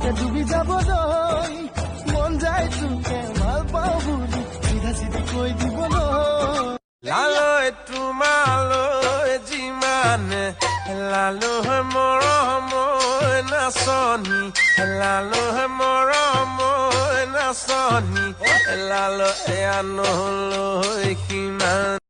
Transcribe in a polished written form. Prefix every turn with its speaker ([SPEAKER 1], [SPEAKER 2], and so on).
[SPEAKER 1] প্ৰেমতে ডুবি যাবলৈ মন যায় তোকে ভাল পাওঁ বুলি চিধা চিধি কৈ দিবলৈ
[SPEAKER 2] লালৈ তোমালৈ যিমানে লালৈ মৰম নাচনী লালৈ মৰম নাচনী লালৈ আনলৈ কিমান